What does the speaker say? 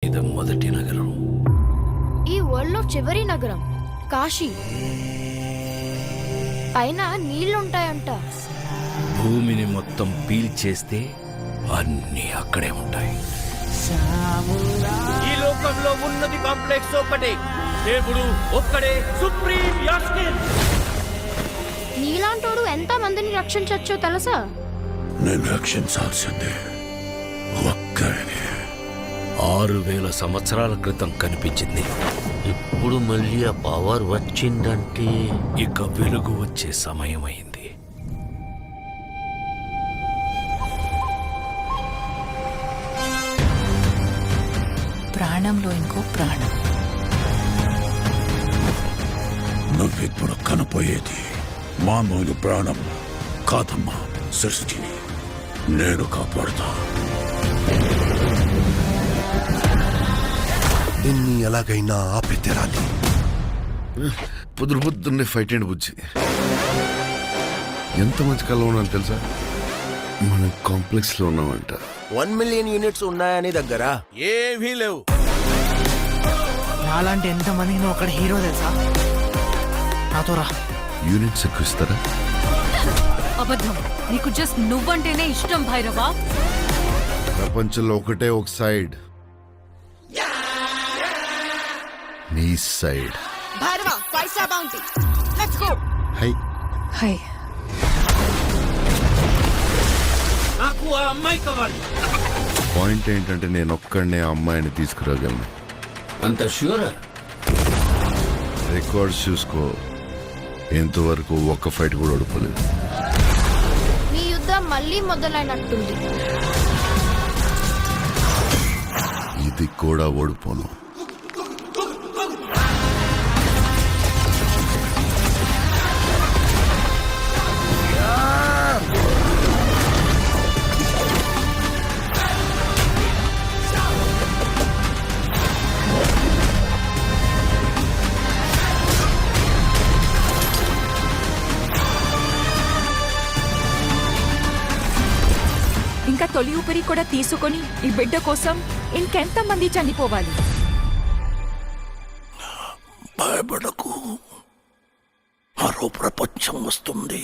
ఇది మొదటి నగరం, ఈ వరల్డ్ లో చివరి నగరం కాశీ. పైన నీళ్లుంటాయంట. భూమిని మొత్తం పీల్చేస్తే అన్నీ అక్కడే ఉంటాయి. ఈ లోకంలో ఉన్నది కాంప్లెక్స్ ఒకటే, దేవుడు ఒక్కడే సుప్రీం యాస్కిన్. నీలాంటోడు ఎంత మందిని రక్షించొచ్చో తెలుసా? నేను రక్షించాల్సిందే ఒక్కడిని. 6000 సంవత్సరాల క్రితం కనిపించింది. ఇప్పుడు మళ్ళీ ఆ పవర్ వచ్చిందంటే ఇక వెలుగు వచ్చే సమయం అయింది. ప్రాణంలో ఇంకో ప్రాణం. నువ్విప్పుడు కనపోయేది మామూలు ప్రాణం కాదమ్మా, సృష్టిని నేను కాపాడుతా. నిన్ని ఎలాగైనా ఆపి తెరాలి. పొద్దున్నే ఫైట్ అండి బుజ్జి. ఎంత మంచి కళ ఉన్నాను తెలుసా? మనం కాంప్లెక్స్ లో ఉన్నామంట. 1 మిలియన్ యూనిట్స్ ఉన్నాయని దగ్గర ఏమీ లేవు. నాలాంటి ఎంత మందికి నువ్వు అక్కడ హీరో తెలుసా? నాతో రా. యూనిట్స్ ఎక్కువ ఇస్తారా? అబద్ధం. నీకు జస్ట్ నువ్వంటేనే ఇష్టం భైరవా. ప్రపంచంలో ఒకటే ఒక సైడ్, నీ side. Bhairava 5 star bounty. Let's go. Hi hi. నాకు ఆ అమ్మాయి కావాలి. పాయింట్ ఏంటంటే నేను ఒక్కడనే ఆ అమ్మాయిని తీసుకురాగలను. అంత ష్యూరా? రికార్డ్స్ చూసుకో, ఇంతవరకు ఒక్క ఫైట్ కూడా ఓడిపోలేదు. మీ యుద్ధం మళ్ళీ మొదలైనట్టుంది. ఇది కూడా ఓడిపోను. ఇంకా తొలి ఊపిరి కూడా తీసుకొని ఈ బిడ్డ కోసం ఇంకెంత మంది చనిపోవాలి? భయపడకు, మరో ప్రపంచం వస్తుంది.